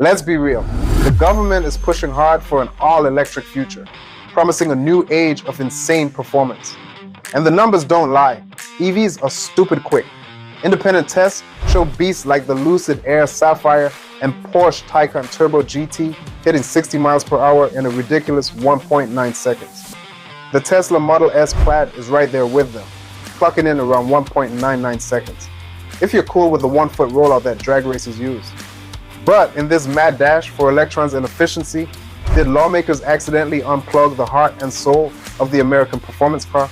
Let's be real. The government is pushing hard for an all-electric future, promising a new age of insane performance. And the numbers don't lie. EVs are stupid quick. Independent tests show beasts like the Lucid Air Sapphire and Porsche Taycan Turbo GT hitting 60 miles per hour in a ridiculous 1.9 seconds. The Tesla Model S Plaid is right there with them, clocking in around 1.99 seconds. If you're cool with the 1-foot rollout that drag racers use. But in this mad dash for electrons and efficiency, did lawmakers accidentally unplug the heart and soul of the American performance car?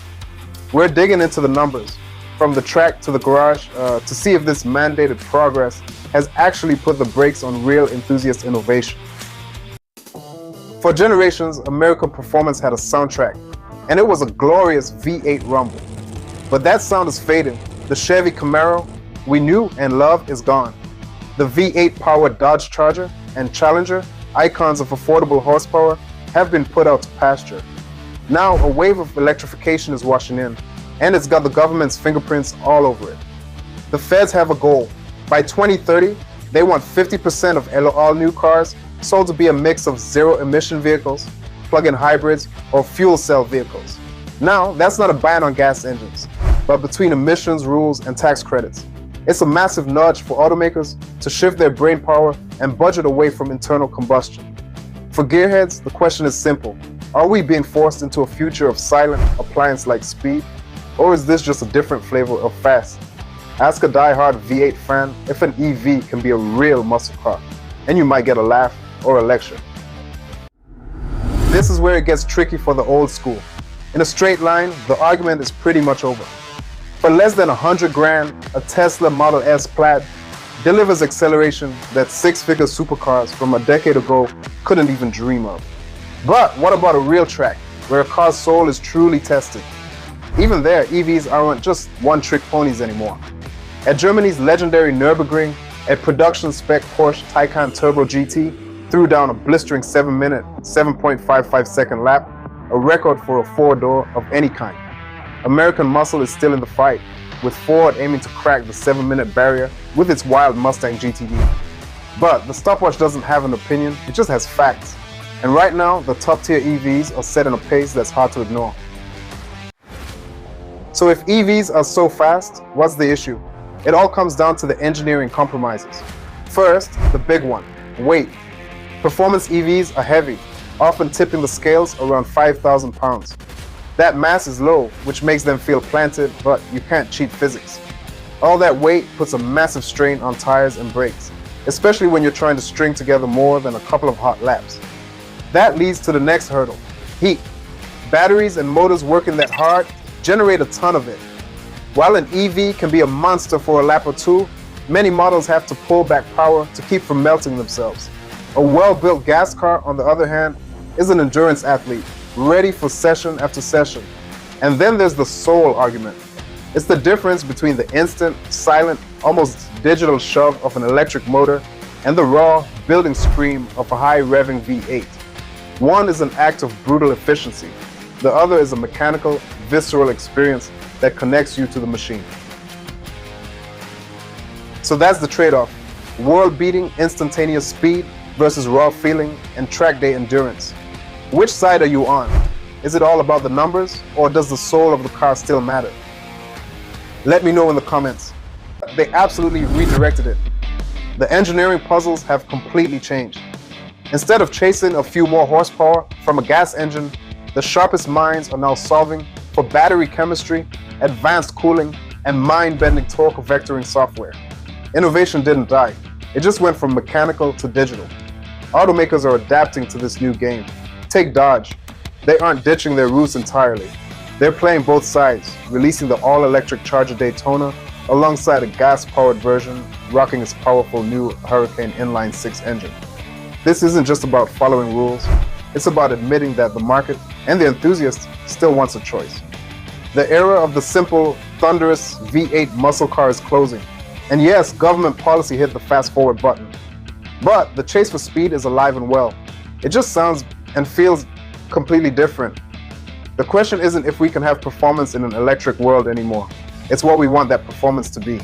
We're digging into the numbers, from the track to the garage, to see if this mandated progress has actually put the brakes on real enthusiast innovation. For generations, American performance had a soundtrack, and it was a glorious V8 rumble. But that sound is fading. The Chevy Camaro we knew and loved is gone. The V8-powered Dodge Charger and Challenger, icons of affordable horsepower, have been put out to pasture. Now, a wave of electrification is washing in, and it's got the government's fingerprints all over it. The feds have a goal. By 2030, they want 50% of all new cars sold to be a mix of zero-emission vehicles, plug-in hybrids, or fuel cell vehicles. Now, that's not a ban on gas engines, but between emissions rules and tax credits. It's a massive nudge for automakers to shift their brainpower and budget away from internal combustion. For gearheads, the question is simple. Are we being forced into a future of silent appliance-like speed? Or is this just a different flavor of fast? Ask a die-hard V8 fan if an EV can be a real muscle car, and you might get a laugh or a lecture. This is where it gets tricky for the old school. In a straight line, the argument is pretty much over. For less than 100 grand, a Tesla Model S Plaid delivers acceleration that six-figure supercars from a decade ago couldn't even dream of. But what about a real track, where a car's soul is truly tested? Even there, EVs aren't just one-trick ponies anymore. At Germany's legendary Nürburgring, a production-spec Porsche Taycan Turbo GT threw down a blistering 7-minute, 7.55-second lap, a record for a four-door of any kind. American muscle is still in the fight, with Ford aiming to crack the 7-minute barrier with its wild Mustang GTE. But the stopwatch doesn't have an opinion, it just has facts. And right now, the top-tier EVs are setting a pace that's hard to ignore. So if EVs are so fast, what's the issue? It all comes down to the engineering compromises. First, the big one, weight. Performance EVs are heavy, often tipping the scales around 5,000 pounds. That mass is low, which makes them feel planted, but you can't cheat physics. All that weight puts a massive strain on tires and brakes, especially when you're trying to string together more than a couple of hot laps. That leads to the next hurdle, heat. Batteries and motors working that hard generate a ton of it. While an EV can be a monster for a lap or two, many models have to pull back power to keep from melting themselves. A well-built gas car, on the other hand, is an endurance athlete, ready for session after session. And then there's the soul argument. It's the difference between the instant, silent, almost digital shove of an electric motor and the raw, building scream of a high-revving V8. One is an act of brutal efficiency. The other is a mechanical, visceral experience that connects you to the machine. So that's the trade-off. World-beating instantaneous speed versus raw feeling and track day endurance. Which side are you on? Is it all about the numbers, or does the soul of the car still matter? Let me know in the comments. They absolutely redirected it. The engineering puzzles have completely changed. Instead of chasing a few more horsepower from a gas engine, the sharpest minds are now solving for battery chemistry, advanced cooling, and mind-bending torque vectoring software. Innovation didn't die. It just went from mechanical to digital. Automakers are adapting to this new game. Take Dodge. They aren't ditching their roots entirely. They're playing both sides, releasing the all-electric Charger Daytona alongside a gas-powered version rocking its powerful new Hurricane inline-6 engine. This isn't just about following rules, it's about admitting that the market and the enthusiast still wants a choice. The era of the simple, thunderous V8 muscle car is closing. And yes, government policy hit the fast-forward button. But the chase for speed is alive and well. It just sounds and feels completely different. The question isn't if we can have performance in an electric world anymore. It's what we want that performance to be.